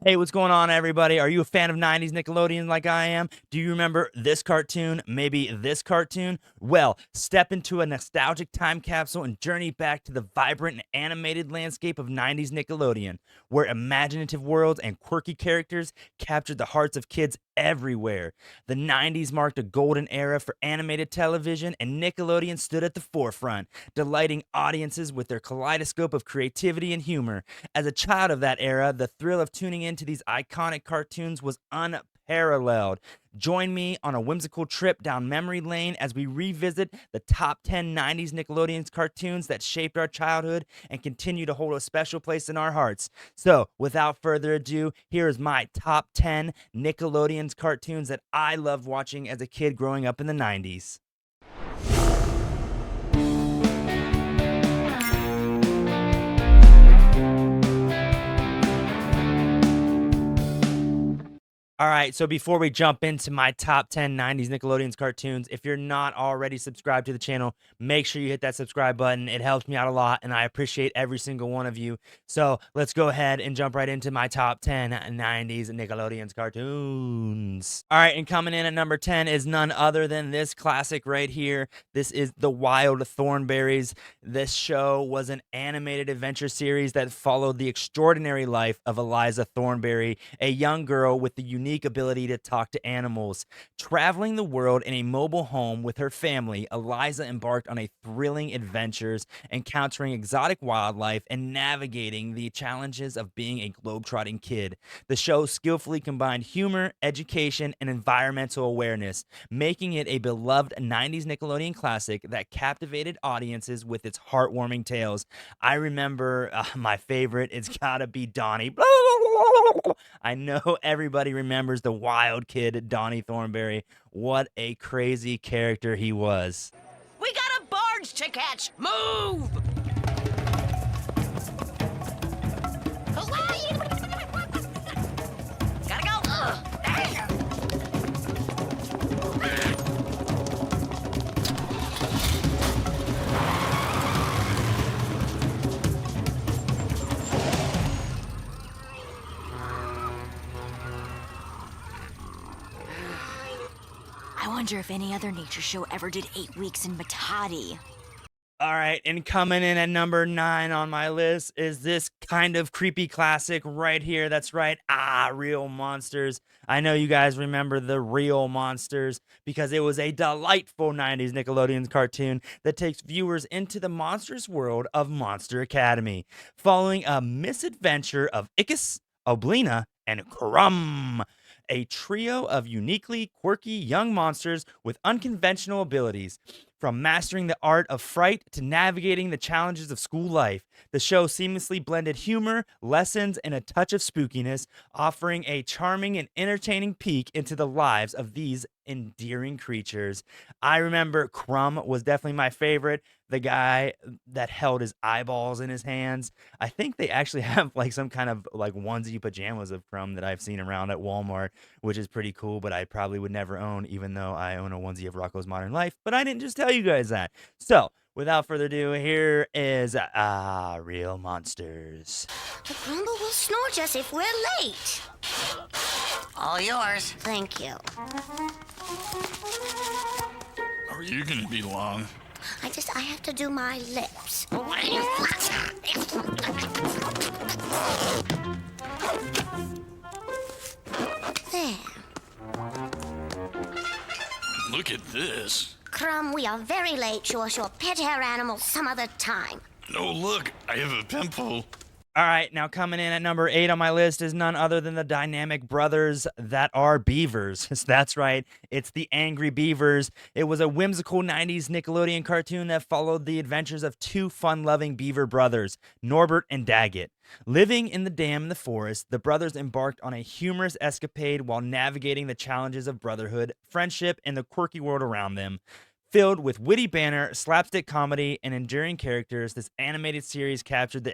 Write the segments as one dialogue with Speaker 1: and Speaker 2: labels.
Speaker 1: Hey, what's going on, everybody? Are you a fan of 90s Nickelodeon like I am? Do you remember this cartoon? Maybe this cartoon? Well, step into a nostalgic time capsule and journey back to the vibrant and animated landscape of 90s Nickelodeon, where imaginative worlds and quirky characters captured the hearts of kids everywhere. The 90s marked a golden era for animated television, and Nickelodeon stood at the forefront, delighting audiences with their kaleidoscope of creativity and humor. As a child of that era, the thrill of tuning into these iconic cartoons was unparalleled. Join me on a whimsical trip down memory lane as we revisit the top 10 90s Nickelodeon cartoons that shaped our childhood and continue to hold a special place in our hearts. So, without further ado, here is my top 10 Nickelodeon's cartoons that I loved watching as a kid growing up in the 90s. All right, so before we jump into my top 10 90s Nickelodeon's cartoons, if you're not already subscribed to the channel, make sure you hit that subscribe button. It helps me out a lot, and I appreciate every single one of you. So let's go ahead and jump right into my top 10 90s Nickelodeon's cartoons. All right, and coming in at number 10 is none other than this classic right here. This is The Wild Thornberrys. This show was an animated adventure series that followed the extraordinary life of Eliza Thornberry, a young girl with the unique ability to talk to animals. Traveling the world in a mobile home with her family, Eliza embarked on a thrilling adventures, encountering exotic wildlife and navigating the challenges of being a globetrotting kid. The show skillfully combined humor, education, and environmental awareness, making it a beloved 90s Nickelodeon classic that captivated audiences with its heartwarming tales. I remember my favorite, it's gotta be Donnie. I know everybody remembers the wild kid, Donnie Thornberry. What a crazy character he was.
Speaker 2: We got a barge to catch! Move! Hawaii! Gotta go! Damn!
Speaker 3: I wonder if any other nature show ever did 8 weeks in Matadi.
Speaker 1: All right, and coming in at number 9 on my list is this kind of creepy classic right here. That's right, Real Monsters. I know you guys remember the Real Monsters because it was a delightful 90s Nickelodeon cartoon that takes viewers into the monstrous world of Monster Academy, following a misadventure of Ickis, Oblina, and Krumm, a trio of uniquely quirky young monsters with unconventional abilities. From mastering the art of fright to navigating the challenges of school life, the show seamlessly blended humor, lessons, and a touch of spookiness, offering a charming and entertaining peek into the lives of these endearing creatures. I remember Krumm was definitely my favorite, the guy that held his eyeballs in his hands. I think they actually have like some kind of like onesie pajamas of Krumm that I've seen around at Walmart, which is pretty cool, but I probably would never own, even though I own a onesie of Rocco's Modern Life. But I didn't just tell you guys that. So, without further ado, here is Real Monsters.
Speaker 4: The Grumble will snort us if we're late.
Speaker 2: All yours.
Speaker 4: Thank you.
Speaker 5: Are you gonna be long?
Speaker 4: I have to do my lips. There.
Speaker 5: Look at this.
Speaker 4: Krumm, we are very late. Show us your pet hair animal some other time.
Speaker 5: No, look, I have a pimple.
Speaker 1: All right, now coming in at number 8 on my list is none other than the dynamic brothers that are beavers. That's right, it's the Angry Beavers. It was a whimsical 90s Nickelodeon cartoon that followed the adventures of two fun-loving beaver brothers, Norbert and Daggett. Living in the dam in the forest, the brothers embarked on a humorous escapade while navigating the challenges of brotherhood, friendship, and the quirky world around them. Filled with witty banter, slapstick comedy, and enduring characters, this animated series captured the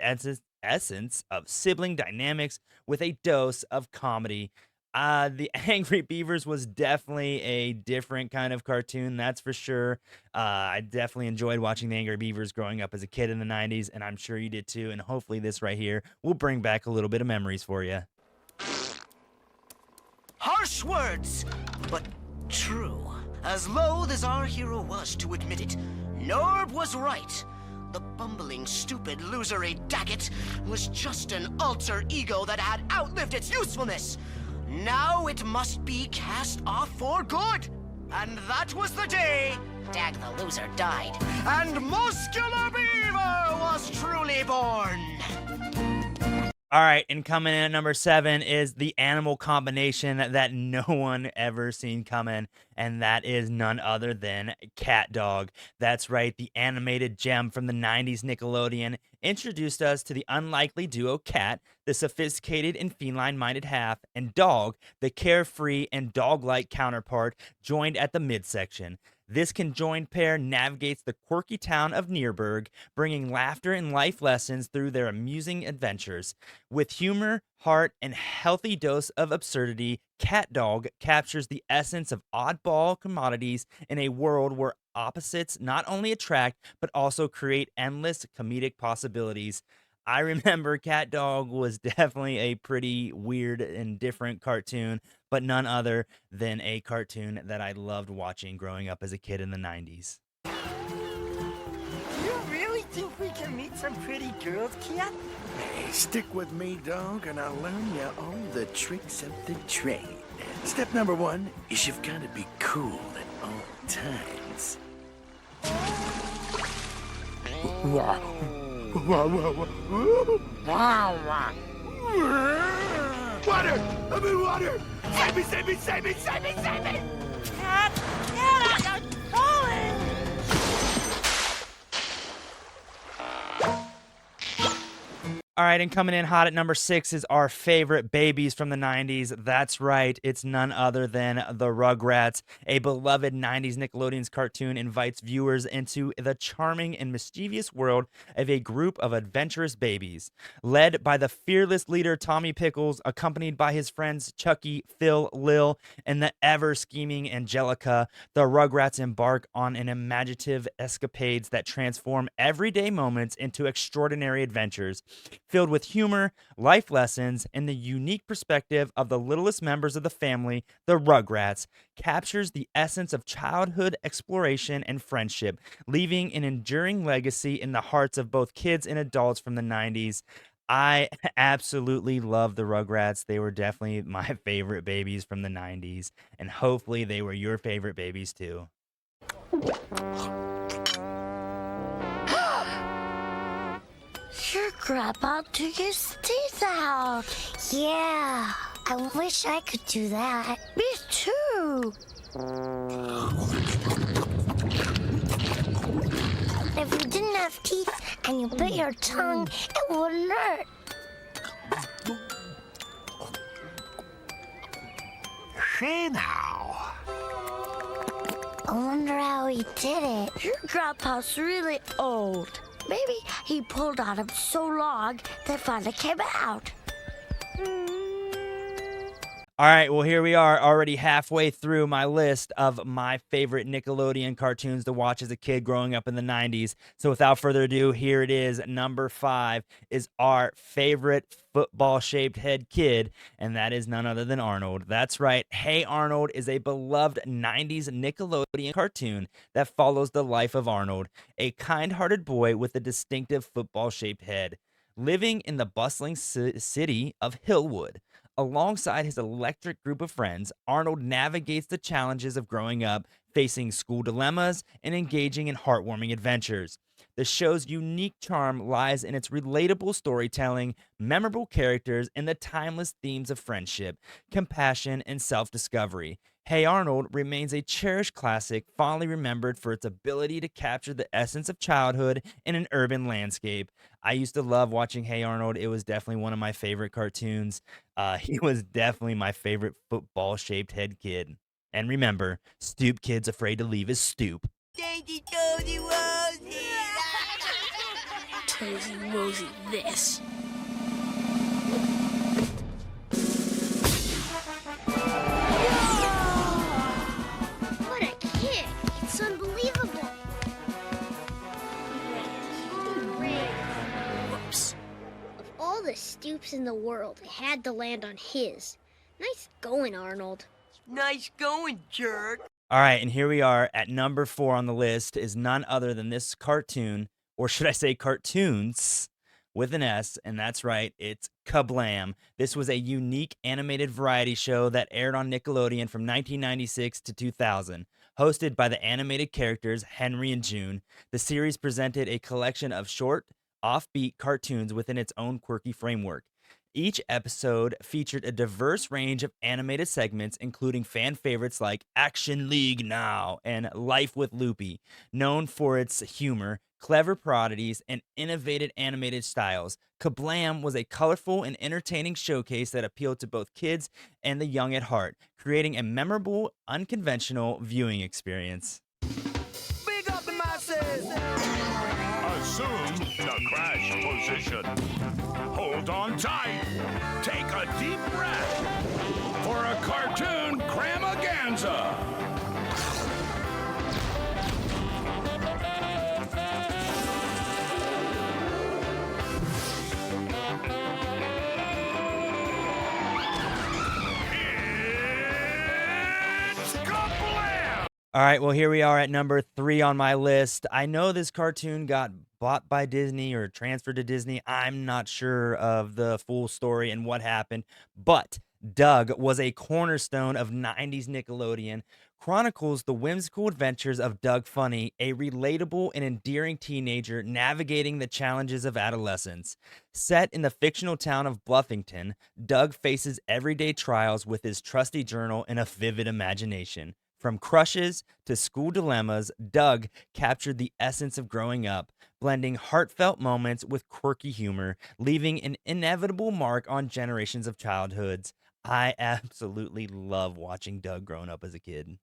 Speaker 1: essence of sibling dynamics with a dose of comedy. The Angry Beavers was definitely a different kind of cartoon, that's for sure. I definitely enjoyed watching the Angry Beavers growing up as a kid in the 90s, and I'm sure you did too. And hopefully this right here will bring back a little bit of memories for you.
Speaker 6: Harsh words, but true. As loath as our hero was to admit it, Norb was right. The bumbling, stupid, losery Daggett was just an alter ego that had outlived its usefulness. Now it must be cast off for good. And that was the day
Speaker 2: Dag the loser died.
Speaker 6: and Muscular Beaver was truly born.
Speaker 1: All right, and coming in at number 7 is the animal combination that no one ever seen coming, and that is none other than CatDog. That's right, the animated gem from the 90s Nickelodeon introduced us to the unlikely duo Cat, the sophisticated and feline-minded half, and Dog, the carefree and dog-like counterpart, joined at the midsection. This conjoined pair navigates the quirky town of Nierberg, bringing laughter and life lessons through their amusing adventures. With humor, heart, and healthy dose of absurdity, CatDog captures the essence of oddball commodities in a world where opposites not only attract, but also create endless comedic possibilities. I remember CatDog was definitely a pretty weird and different cartoon, but none other than a cartoon that I loved watching growing up as a kid in the 90s.
Speaker 7: You really think we can meet some pretty girls, Cat?
Speaker 8: Hey, stick with me, dog, and I'll learn you all the tricks of the trade. Step number 1 is you've got to be cool at all times. Water! I'm in water! Save me, save me, save me, save me, save me!
Speaker 7: Cat, I'm falling!
Speaker 1: All right, and coming in hot at number 6 is our favorite babies from the 90s. That's right, it's none other than the Rugrats. A beloved 90s Nickelodeon's cartoon invites viewers into the charming and mischievous world of a group of adventurous babies. Led by the fearless leader Tommy Pickles, accompanied by his friends Chucky, Phil, Lil, and the ever-scheming Angelica, the Rugrats embark on an imaginative escapades that transform everyday moments into extraordinary adventures. Filled with humor, life lessons, and the unique perspective of the littlest members of the family, the Rugrats captures the essence of childhood exploration and friendship, leaving an enduring legacy in the hearts of both kids and adults from the 90s. I absolutely love the Rugrats. They were definitely my favorite babies from the 90s, and hopefully they were your favorite babies too.
Speaker 4: Your grandpa took his teeth out. Yeah, I wish I could do that. Me too. If you didn't have teeth and you bit your tongue, it wouldn't hurt.
Speaker 8: Hey now.
Speaker 4: I wonder how he did it.
Speaker 7: Your grandpa's really old.
Speaker 4: Maybe he pulled on him so long that finally came out.
Speaker 1: All right, well, here we are, already halfway through my list of my favorite Nickelodeon cartoons to watch as a kid growing up in the 90s. So without further ado, here it is. Number 5 is our favorite football-shaped head kid, and that is none other than Arnold. That's right, Hey Arnold is a beloved 90s Nickelodeon cartoon that follows the life of Arnold, a kind-hearted boy with a distinctive football-shaped head. Living in the bustling city of Hillwood, alongside his electric group of friends, Arnold navigates the challenges of growing up, facing school dilemmas, and engaging in heartwarming adventures. The show's unique charm lies in its relatable storytelling, memorable characters, and the timeless themes of friendship, compassion, and self-discovery. Hey Arnold remains a cherished classic, fondly remembered for its ability to capture the essence of childhood in an urban landscape. I used to love watching Hey Arnold. It was definitely one of my favorite cartoons. He was definitely my favorite football-shaped head kid. And remember, stoop kid's afraid to leave his stoop.
Speaker 7: Tozy Wozy this.
Speaker 4: What a kick! It's unbelievable.
Speaker 7: Whoops.
Speaker 9: Of all the stoops in the world, it had to land on his.
Speaker 4: Nice going, Arnold.
Speaker 7: Nice going, jerk.
Speaker 1: All right, and here we are at number 4 on the list is none other than this cartoon, or should I say cartoons, with an S, and that's right, it's Kablam. This was a unique animated variety show that aired on Nickelodeon from 1996 to 2000. Hosted by the animated characters Henry and June, the series presented a collection of short, offbeat cartoons within its own quirky framework. Each episode featured a diverse range of animated segments, including fan favorites like Action League Now and Life with Loopy, known for its humor, clever parodies, and innovative animated styles. Kablam was a colorful and entertaining showcase that appealed to both kids and the young at heart, creating a memorable, unconventional viewing experience.
Speaker 7: Big up the masses.
Speaker 9: Assume the crash position. Hold on tight. Take a deep breath for a cartoon cramaganza. It's Kablam!
Speaker 1: All right, well, here we are at number 3 on my list. I know this cartoon got bought by Disney or transferred to Disney. I'm not sure of the full story and what happened, but Doug was a cornerstone of 90s Nickelodeon, chronicles the whimsical adventures of Doug Funny, a relatable and endearing teenager navigating the challenges of adolescence. Set in the fictional town of Bluffington, Doug faces everyday trials with his trusty journal and a vivid imagination. From crushes to school dilemmas, Doug captured the essence of growing up, blending heartfelt moments with quirky humor, leaving an inevitable mark on generations of childhoods. I absolutely love watching Doug growing up as a kid.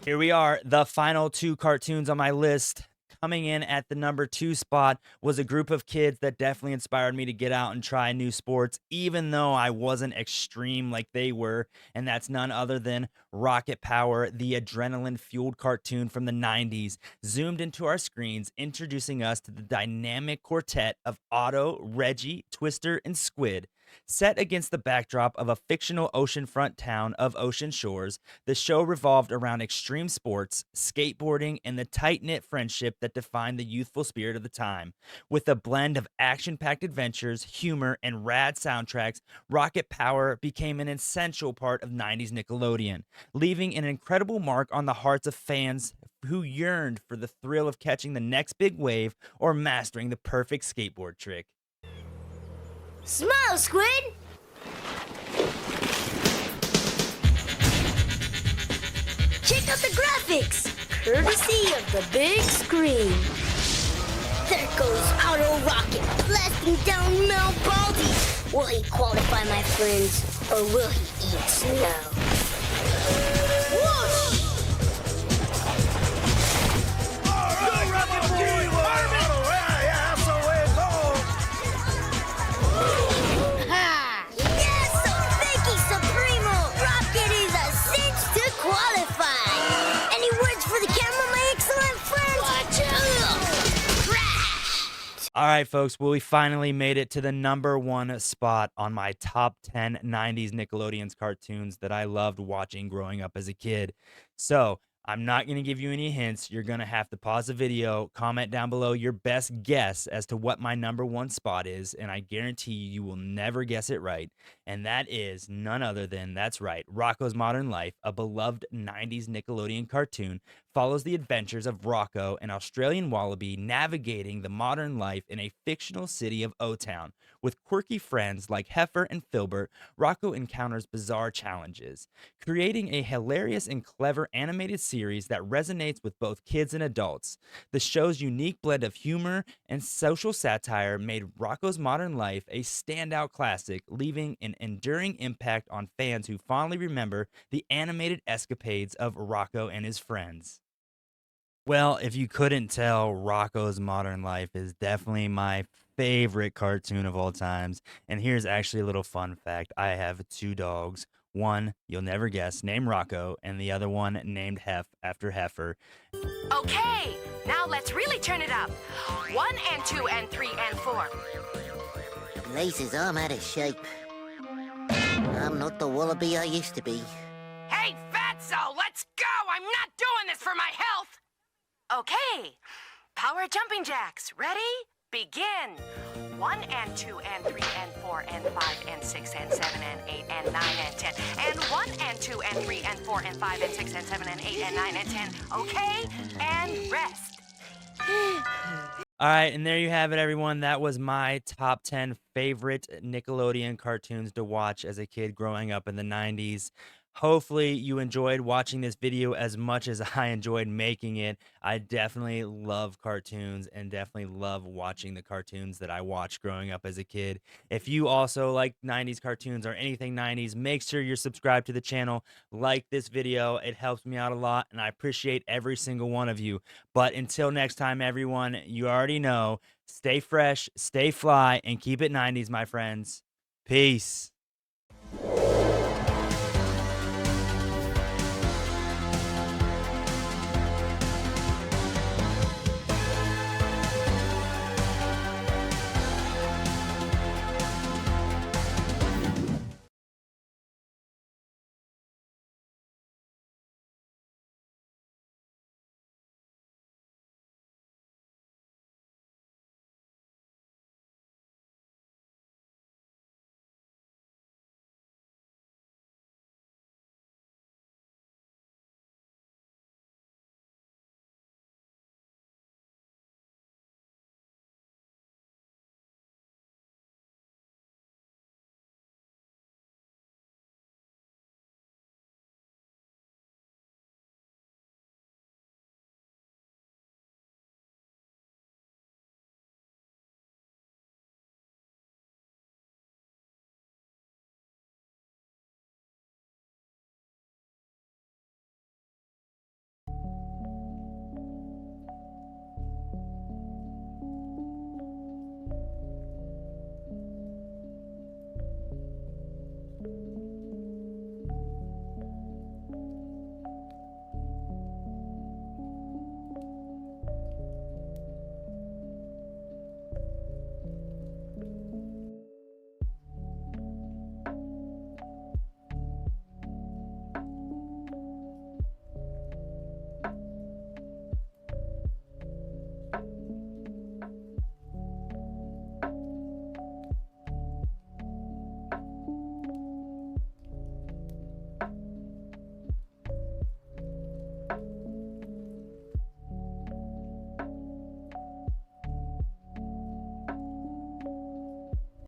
Speaker 1: Here we are, the final 2 cartoons on my list. Coming in at the number 2 spot was a group of kids that definitely inspired me to get out and try new sports, even though I wasn't extreme like they were. And that's none other than Rocket Power, the adrenaline-fueled cartoon from the 90s, zoomed into our screens, introducing us to the dynamic quartet of Otto, Reggie, Twister, and Squid. Set against the backdrop of a fictional oceanfront town of Ocean Shores, the show revolved around extreme sports, skateboarding, and the tight-knit friendship that defined the youthful spirit of the time. With a blend of action-packed adventures, humor, and rad soundtracks, Rocket Power became an essential part of 90s Nickelodeon, leaving an incredible mark on the hearts of fans who yearned for the thrill of catching the next big wave or mastering the perfect skateboard trick.
Speaker 4: Smile, Squid! Check out the graphics, courtesy of the big screen. There goes Auto Rocket blasting down Mount Baldy. Will he qualify, my friends, or will he eat snow? Whoosh! Ha! Yes, so thank you, Supremo! Rocket is a cinch to qualify! Any words for the camera, my excellent friends? Watch out! Crash!
Speaker 1: All right, folks. Well, we finally made it to the number 1 spot on my top 10 90s Nickelodeon's cartoons that I loved watching growing up as a kid. So I'm not going to give you any hints. You're going to have to pause the video, comment down below your best guess as to what my number 1 spot is, and I guarantee you will never guess it right. And that is none other than, that's right, Rocco's Modern Life, a beloved 90s Nickelodeon cartoon, follows the adventures of Rocco, an Australian wallaby, navigating the modern life in a fictional city of O-Town. With quirky friends like Heifer and Filbert, Rocco encounters bizarre challenges, creating a hilarious and clever animated series that resonates with both kids and adults. The show's unique blend of humor and social satire made Rocco's Modern Life a standout classic, leaving an enduring impact on fans who fondly remember the animated escapades of Rocco and his friends. Well, if you couldn't tell, Rocco's Modern Life is definitely my favorite cartoon of all times. And here's actually a little fun fact. I have two dogs. One, you'll never guess, named Rocco, and the other one named Hef after Heifer.
Speaker 10: Okay, now let's really turn it up. 1 and 2 and 3 and 4.
Speaker 2: Blazes, I'm out of shape. I'm not the wallaby I used to be.
Speaker 10: Hey, Fatso, let's go! I'm not doing this for my health! Okay, power jumping jacks. Ready? Begin. 1 and 2 and 3 and 4 and 5 and 6 and 7 and 8 and 9 and 10. And 1 and 2 and 3 and 4 and 5 and 6 and 7 and 8 and 9 and 10. Okay? And rest.
Speaker 1: All right, and there you have it, everyone. That was my top 10 favorite Nickelodeon cartoons to watch as a kid growing up in the 90s. Hopefully you enjoyed watching this video as much as I enjoyed making it. I definitely love cartoons and definitely love watching the cartoons that I watched growing up as a kid. If you also like 90s cartoons or anything 90s, make sure you're subscribed to the channel. Like this video. It helps me out a lot, and I appreciate every single one of you. But until next time, everyone, you already know, stay fresh, stay fly, and keep it 90s, my friends. Peace.